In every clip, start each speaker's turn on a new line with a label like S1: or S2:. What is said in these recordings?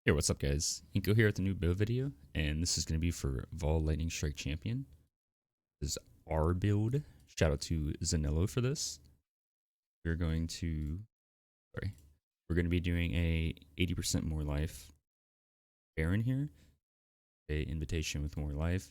S1: Hey, what's up guys? Inco here with a new build video, and this is going to be for Vaal Lightning Strike Champion. This is our build. Shout out to Zanello for this. We're going to, we're going to be doing a 80% more life Baran here. A invitation with more life.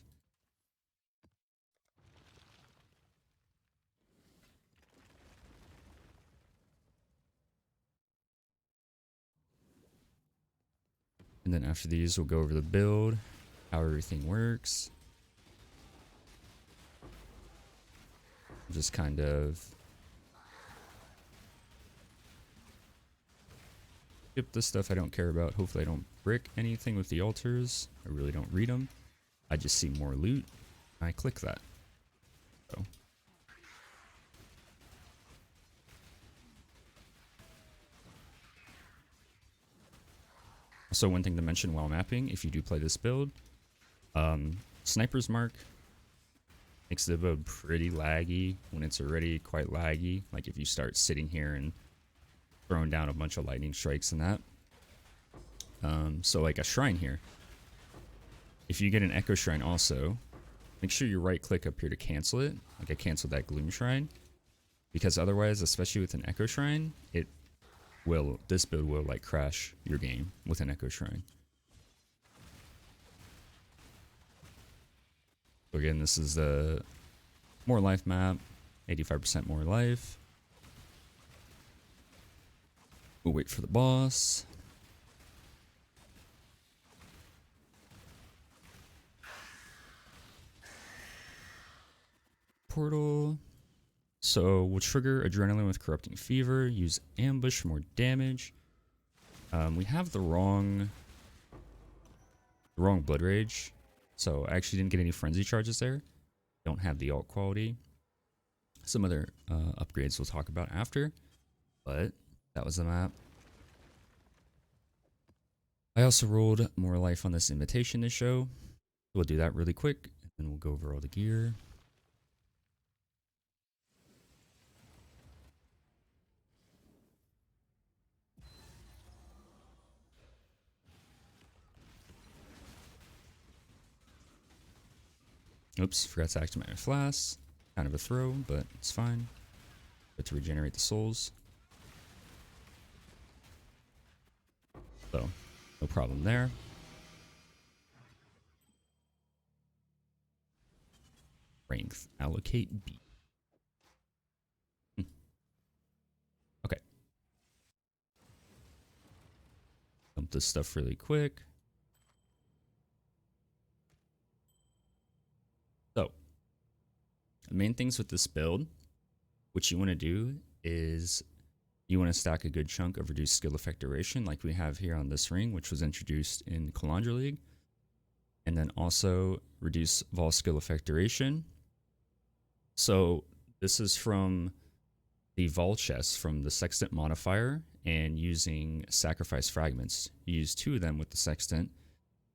S1: And then after these, we'll go over the build, how everything works. Just kind of skip the stuff I don't care about. Hopefully I don't brick anything with the altars. I really don't read them. I just see more loot. I click that. So. So one thing to mention while mapping, if you do play this build, Sniper's Mark makes the build pretty laggy when it's already quite laggy. Like if you start sitting here and throwing down a bunch of lightning strikes and that. So like a shrine here. If you get an Echo Shrine also, make sure you right click up here to cancel it. Like I canceled that Gloom Shrine. Because otherwise, especially with an Echo Shrine, this build will like crash your game with an Echo Shrine. So again, this is the more life map, 85% more life. We'll wait for the boss. Portal. So we'll trigger Adrenaline with Corrupting Fever, use Ambush for more damage. We have the wrong Blood Rage, so I actually didn't get any Frenzy charges there. Don't have the alt quality. Some other upgrades we'll talk about after, but that was the map. I also rolled more life on this invitation to show. We'll do that really quick, and then we'll go over all the gear. Oops, forgot to activate my flask. Kind of a throw, but it's fine. But to regenerate the souls. So, no problem there. Strength, allocate B. Okay. Dump this stuff really quick. So, the main things with this build, what you want to do is you want to stack a good chunk of reduced skill effect duration like we have here on this ring, which was introduced in Kalandra League. And then also reduce Vaal skill effect duration. So this is from the Vaal chest from the Sextant modifier and using sacrifice fragments. You use 2 of them with the Sextant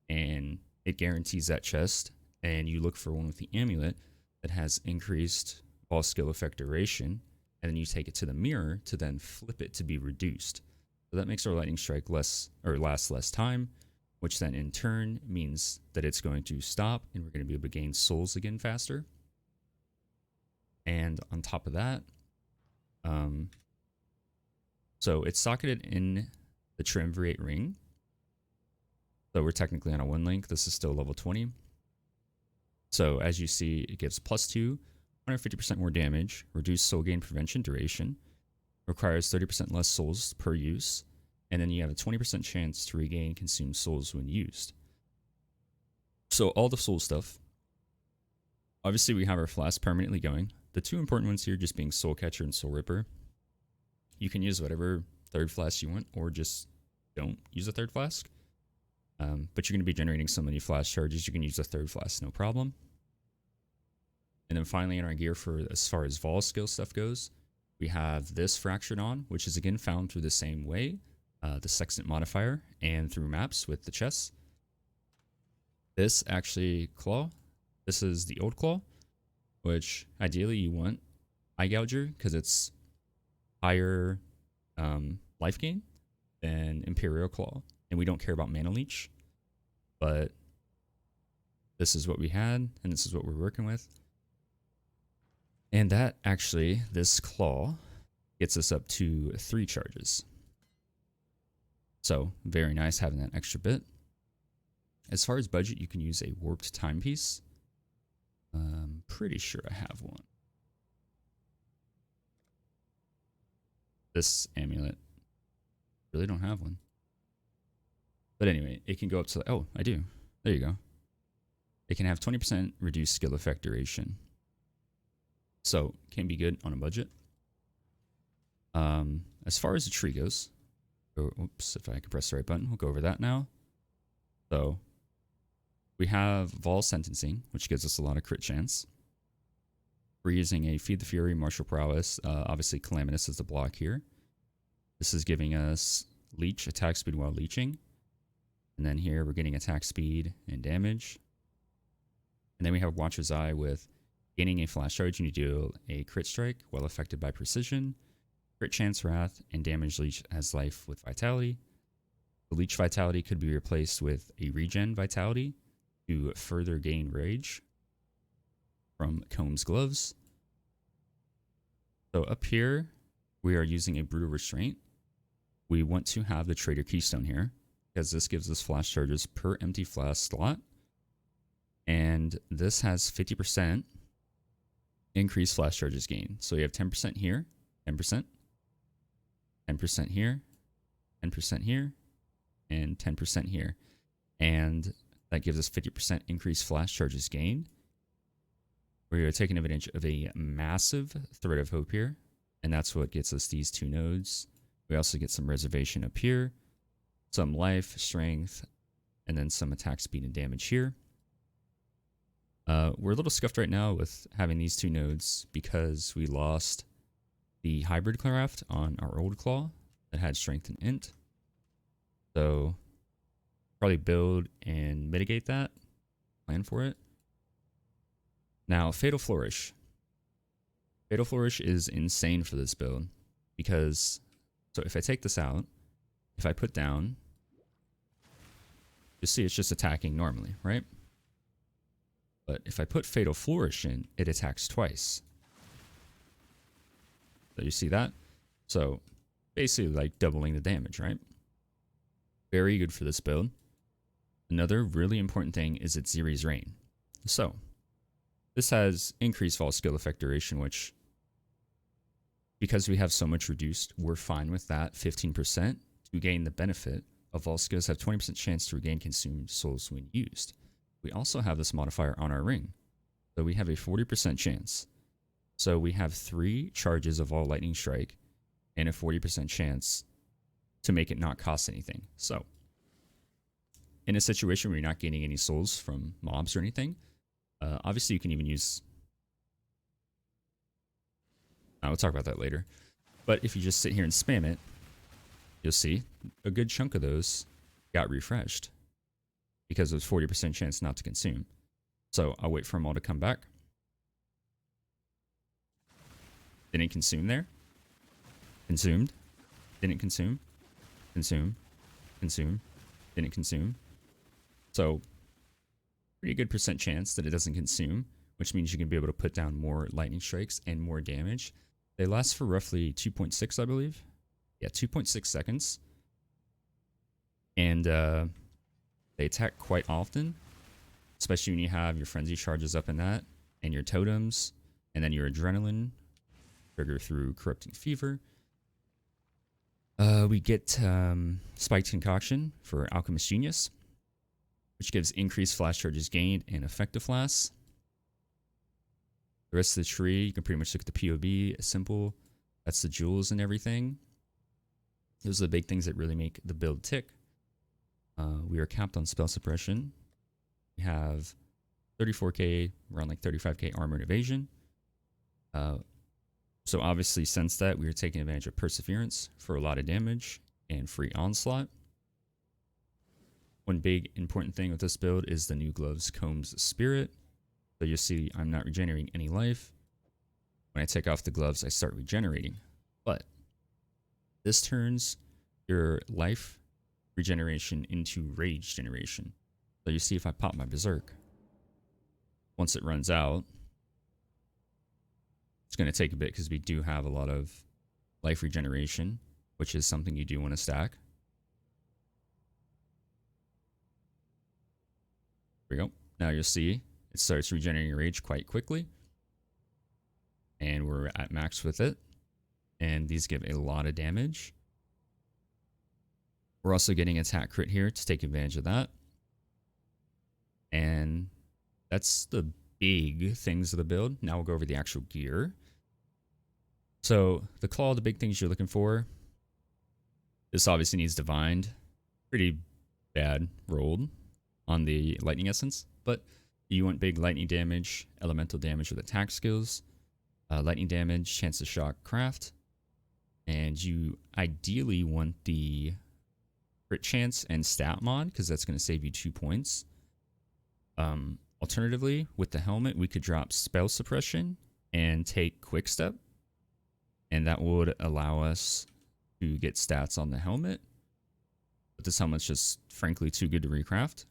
S1: and it guarantees that chest. And you look for one with the amulet that has increased Vaal skill effect duration. And then you take it to the mirror to then flip it to be reduced. So that makes our lightning strike last less time, which then in turn means that it's going to stop and we're going to be able to gain souls again faster. And on top of that, so it's socketed in the triumvirate ring. So we're technically on a 1 link. This is still level 20. So as you see, it gives +2, 150% more damage, reduced soul gain prevention duration, requires 30% less souls per use, and then you have a 20% chance to regain consumed souls when used. So all the soul stuff. Obviously, we have our flask permanently going. The 2 important ones here just being Soul Catcher and Soul Ripper. You can use whatever 3rd flask you want, or just don't use a 3rd flask. But you're going to be generating so many flash charges, you can use a 3rd flask, no problem. And then finally in our gear for as far as Vaal skill stuff goes, we have this Fractured on, which is again found through the same way, the Sextant modifier, and through maps with the chests. This actually Claw. This is the old Claw, which ideally you want Eye Gouger because it's higher life gain than Imperial Claw. and we don't care about mana leech, but this is what we had, and this is what we're working with. And that actually, this claw gets us up to 3 charges. So very nice having that extra bit. As far as budget, you can use a warped timepiece. I'm pretty sure I have one. This amulet. Really don't have one. But anyway, it can go up to, oh, I do. There you go. It can have 20% reduced skill effect duration. So, can be good on a budget. As far as the tree goes, oops, if I can press the right button, we'll go over that now. So, we have Vaal sentencing, which gives us a lot of crit chance. We're using a Feed the Fury, Martial Prowess. Obviously, Calamitous is the block here. This is giving us leech, attack speed while leeching. And then here, we're getting attack speed and damage. And then we have Watcher's Eye with gaining a flash charge and you deal a crit strike while affected by precision, crit chance wrath, and damage leech has life with vitality. The leech vitality could be replaced with a regen vitality to further gain rage from Comb's gloves. So up here, we are using a brutal restraint. We want to have the Trader Keystone here because this gives us flash charges per empty flask slot. And this has 50% increased flash charges gain. So you have 10% here, 10%, 10% here, 10% here, and 10% here. And that gives us 50% increased flash charges gain. We are taking advantage of a massive thread of hope here. And that's what gets us these 2 nodes. We also get some reservation up here, some life, strength, and then some attack speed and damage here. We're a little scuffed right now with having these 2 nodes because we lost the hybrid craft on our old claw that had strength and int. So probably build and mitigate that, plan for it. Now, Fatal Flourish. Fatal Flourish is insane for this build because, so if I take this out, if I put down, you see it's just attacking normally, right? But if I put Fatal Flourish in, it attacks twice. So you see that? So basically like doubling the damage, right? Very good for this build. Another really important thing is Atziri's Reign. So this has increased Vaal skill effect duration, which because we have so much reduced, we're fine with that 15% to gain the benefit of Vaal skills have 20% chance to regain consumed souls when used. We also have this modifier on our ring. So we have a 40% chance. So we have 3 charges of Vaal Lightning Strike and a 40% chance to make it not cost anything. So in a situation where you're not gaining any souls from mobs or anything, obviously you can even use... we'll talk about that later. But if you just sit here and spam it, you'll see a good chunk of those got refreshed because there's 40% chance not to consume. So I'll wait for them all to come back. Didn't consume there. Consumed. Didn't consume. Consume. Consume. Didn't consume. So pretty good percent chance that it doesn't consume, which means you can be able to put down more lightning strikes and more damage. They last for roughly 2.6, I believe. Yeah, 2.6 seconds. And they attack quite often, especially when you have your frenzy charges up in that, and your totems, and then your adrenaline trigger through corrupting fever. We get Spiked Concoction for Alchemist Genius, which gives increased flash charges gained and effective flasks. The rest of the tree, you can pretty much look at the POB, simple. That's the jewels and everything. Those are the big things that really make the build tick. We are capped on spell suppression. We have 34k, around like 35k armor and evasion. So obviously since that, we are taking advantage of Perseverance for a lot of damage and free onslaught. One big important thing with this build is the new gloves Comb's Spirit. So you'll see I'm not regenerating any life. When I take off the gloves, I start regenerating. But this turns your life regeneration into rage generation. So you see if I pop my berserk, once it runs out, it's going to take a bit because we do have a lot of life regeneration, which is something you do want to stack. There we go. Now you'll see it starts regenerating rage quite quickly. And we're at max with it. And these give a lot of damage. We're also getting attack crit here to take advantage of that. And that's the big things of the build. Now we'll go over the actual gear. So the claw, the big things you're looking for. This obviously needs divined. Pretty bad rolled on the lightning essence, but you want big lightning damage, elemental damage with attack skills, lightning damage, chance to shock craft, and you ideally want the crit chance and stat mod because that's going to save you 2 points. Alternatively, with the helmet, we could drop spell suppression and take quick step, and that would allow us to get stats on the helmet. But this helmet's just frankly too good to recraft.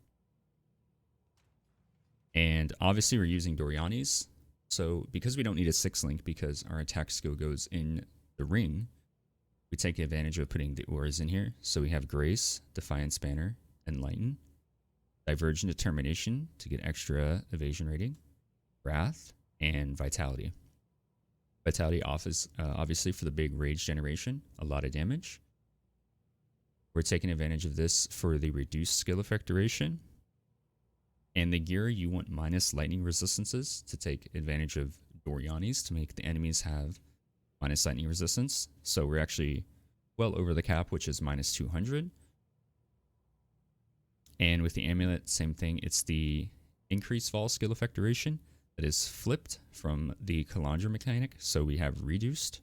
S1: And obviously we're using Doriani's. So because we don't need a 6-link because our attack skill goes in the ring, we take advantage of putting the auras in here. So we have Grace, Defiance Banner, and Lighten. Divergent Determination to get extra evasion rating. Wrath, and Vitality. Vitality offers obviously for the big rage generation, a lot of damage. We're taking advantage of this for the reduced skill effect duration. And the gear, you want minus lightning resistances to take advantage of Doriani's to make the enemies have minus lightning resistance. So we're actually well over the cap, which is minus 200. And with the amulet, same thing. It's the increased Vaal skill effect duration that is flipped from the Kalandra mechanic. So we have reduced.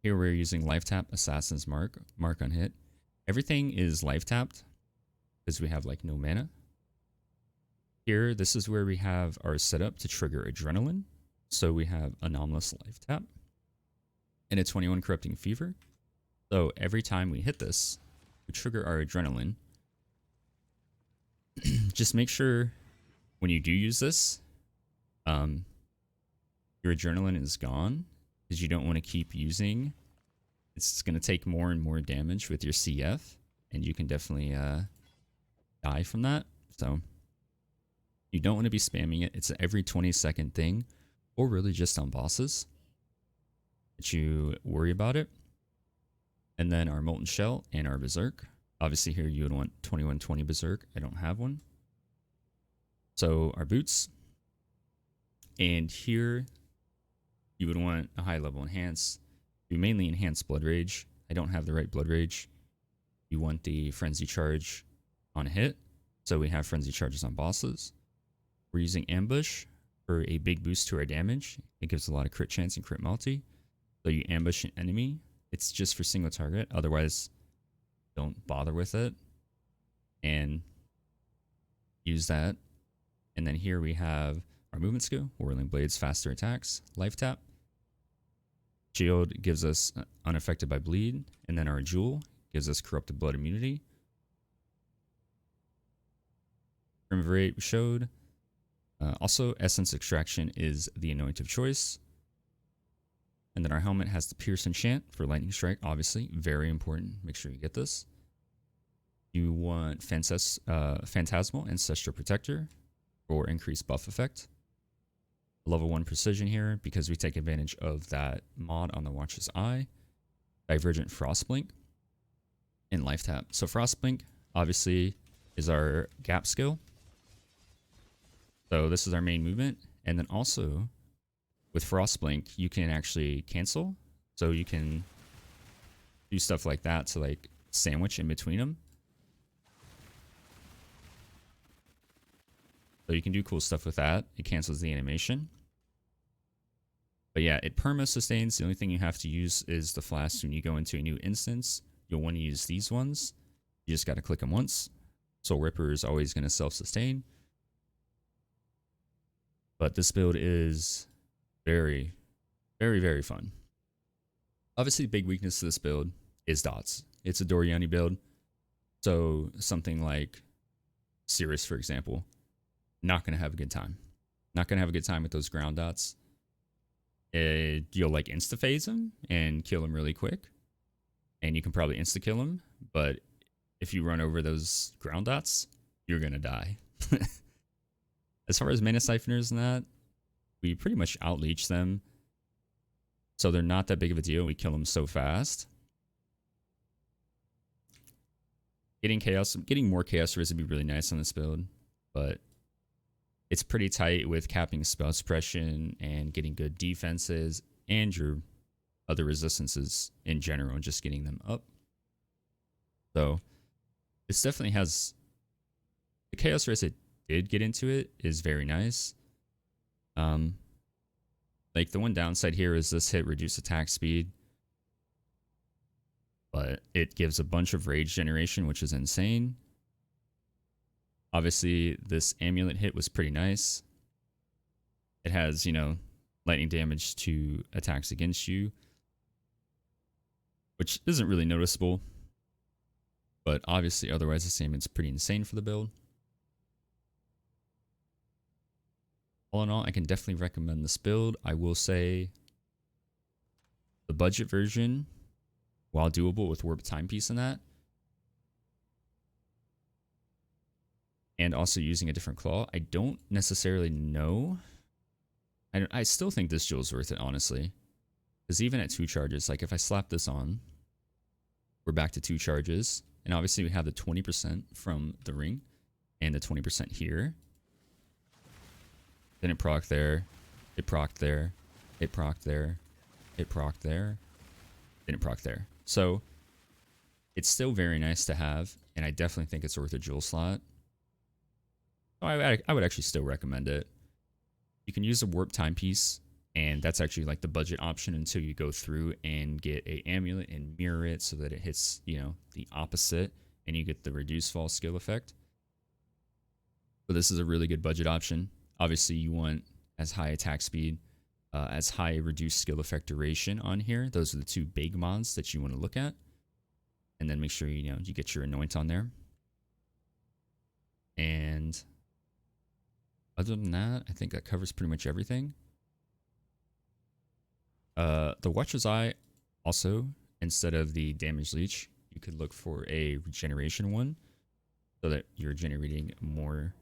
S1: Here we're using life tap, Assassin's Mark on hit. Everything is life tapped because we have like no mana. Here, this is where we have our setup to trigger Adrenaline. So we have Anomalous Life Tap and a 21 Corrupting Fever. So every time we hit this, we trigger our Adrenaline. Just make sure when you do use this, your Adrenaline is gone because you don't want to keep using. It's going to take more and more damage with your CF, and you can definitely die from that. So you don't want to be spamming it. It's an every 20-second thing, or really just on bosses that you worry about it. And then our Molten Shell and our Berserk. Obviously here you would want 2120 Berserk. I don't have one. So our boots. And here you would want a high level enhance. You mainly enhance Blood Rage. I don't have the right Blood Rage. You want the Frenzy Charge on hit. So we have Frenzy Charges on bosses. We're using Ambush for a big boost to our damage. It gives a lot of crit chance and crit multi. So you ambush an enemy. It's just for single target. Otherwise, don't bother with it. And use that. And then here we have our movement skill, Whirling Blades, faster attacks, life tap. Shield gives us unaffected by bleed. And then our Jewel gives us corrupted blood immunity. Triumvirate we showed. Also, Essence Extraction is the anoint of choice. And then our helmet has the Pierce Enchant for Lightning Strike, obviously. Very important. Make sure you get this. You want Phantasmal Ancestral Protector for increased buff effect. Level 1 Precision here because we take advantage of that mod on the Watcher's Eye. Divergent Frostblink. And Life Tap. So Frostblink, obviously, is our gap skill. So this is our main movement. And then also, with Frostblink, you can actually cancel. So you can do stuff like that to like sandwich in between them. So you can do cool stuff with that. It cancels the animation. But yeah, it perma sustains. The only thing you have to use is the flask when you go into a new instance. You'll want to use these ones. You just got to click them once. Soul Ripper is always going to self-sustain. But this build is very, very, very fun. Obviously, the big weakness to this build is dots. It's a Doriani build. So something like Cirrus, for example, not going to have a good time. Not going to have a good time with those ground dots. You'll like insta-phase him and kill him really quick. And you can probably insta-kill him. But if you run over those ground dots, you're going to die. As far as mana siphoners and that, we pretty much outleech them. So they're not that big of a deal. We kill them so fast. Getting more chaos rays would be really nice on this build, but it's pretty tight with capping spell suppression and getting good defenses and your other resistances in general and just getting them up. So this definitely has the chaos rays that did get into it is very nice. Like the one downside here is this hit reduced attack speed, but it gives a bunch of rage generation, which is insane. Obviously, this amulet hit was pretty nice. It has, you know, lightning damage to attacks against you, which isn't really noticeable, but obviously otherwise the same. It's pretty insane for the build. All in all, I can definitely recommend this build. I will say the budget version, while doable with warp timepiece and that, and also using a different claw, I don't necessarily know. I still think this jewel's worth it, honestly. Because even at 2 charges, like if I slap this on, we're back to 2 charges. And obviously we have the 20% from the ring and the 20% here. Then it proc there, it proc there, it proc there, it proc there, then it proc there. So it's still very nice to have, and I definitely think it's worth a jewel slot. So I would actually still recommend it. You can use a warp timepiece, and that's actually like the budget option until you go through and get a amulet and mirror it so that it hits, you know, the opposite, and you get the reduce fall skill effect. But this is a really good budget option. Obviously, you want as high attack speed, as high reduced skill effect duration on here. Those are the 2 big mods that you want to look at. And then make sure you get your anoint on there. And other than that, I think that covers pretty much everything. The Watcher's Eye also, instead of the damage leech, you could look for a regeneration one so that you're generating more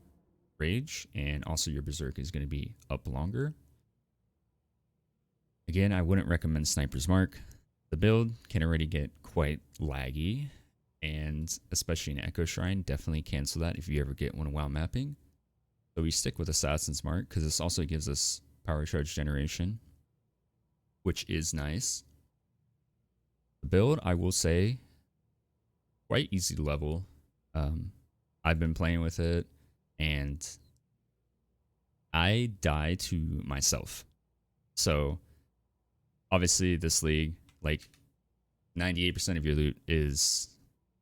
S1: rage, and also your berserk is going to be up longer. Again, I wouldn't recommend Sniper's Mark. The build can already get quite laggy, and especially in Echo Shrine, definitely cancel that if you ever get one while mapping. So we stick with Assassin's Mark because this also gives us power charge generation, which is nice. The build, I will say, quite easy to level. I've been playing with it, and I die to myself. So obviously this league, like 98% of your loot is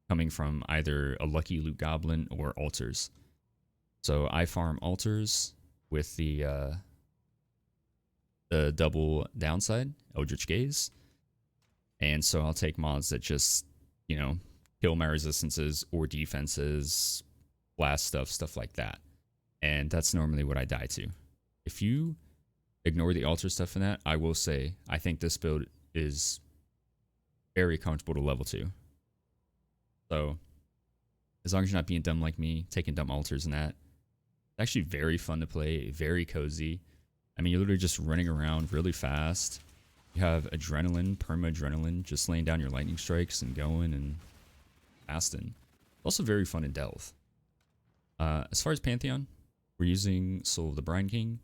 S1: coming from either a lucky loot goblin or altars. So I farm altars with the double downside, Eldritch Gaze. And so I'll take mods that just, you know, kill my resistances or defenses, blast stuff like that. And that's normally what I die to. If you ignore the altar stuff in that, I will say I think this build is very comfortable to level 2. So as long as you're not being dumb like me, taking dumb altars and that, it's actually very fun to play, very cozy. I mean, you're literally just running around really fast. You have adrenaline, perma-adrenaline, just laying down your lightning strikes and going and fasting. Also very fun in Delve. As far as Pantheon, we're using Soul of the Brine King.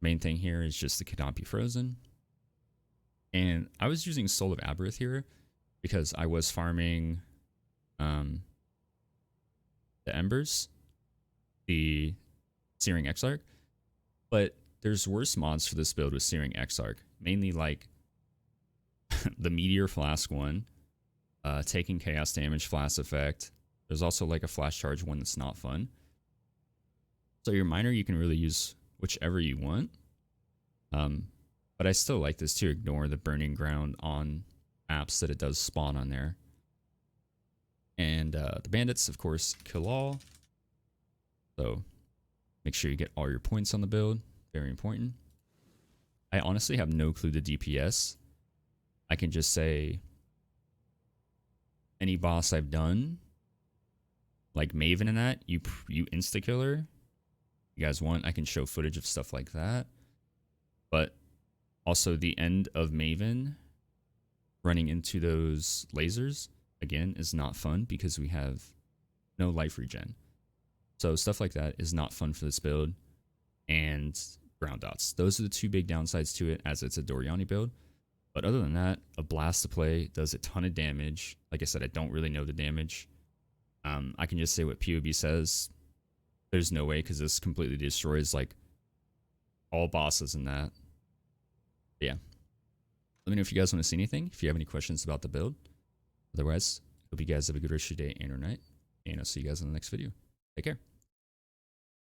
S1: Main thing here is just the Canopy Frozen. And I was using Soul of Aberith here because I was farming the Embers, the Searing Exarch. But there's worse mods for this build with Searing Exarch. Mainly like the Meteor Flask one, taking Chaos Damage Flask effect. There's also like a Flash Charge one that's not fun. So your miner, you can really use whichever you want. But I still like this to ignore the Burning Ground on maps that it does spawn on there. And the bandits, of course, kill all. So make sure you get all your points on the build. Very important. I honestly have no clue the DPS. I can just say any boss I've done, like Maven and that, you insta-killer. You guys want, I can show footage of stuff like that. But also the end of Maven running into those lasers, again, is not fun because we have no life regen. So stuff like that is not fun for this build. And ground dots. Those are the two big downsides to it, as it's a Doriani build. But other than that, a blast to play, does a ton of damage. Like I said, I don't really know the damage. I can just say what POB says. There's no way, because this completely destroys like all bosses in that. But yeah. Let me know if you guys want to see anything, if you have any questions about the build. Otherwise, hope you guys have a good rest of your day and or night. And I'll see you guys in the next video. Take care.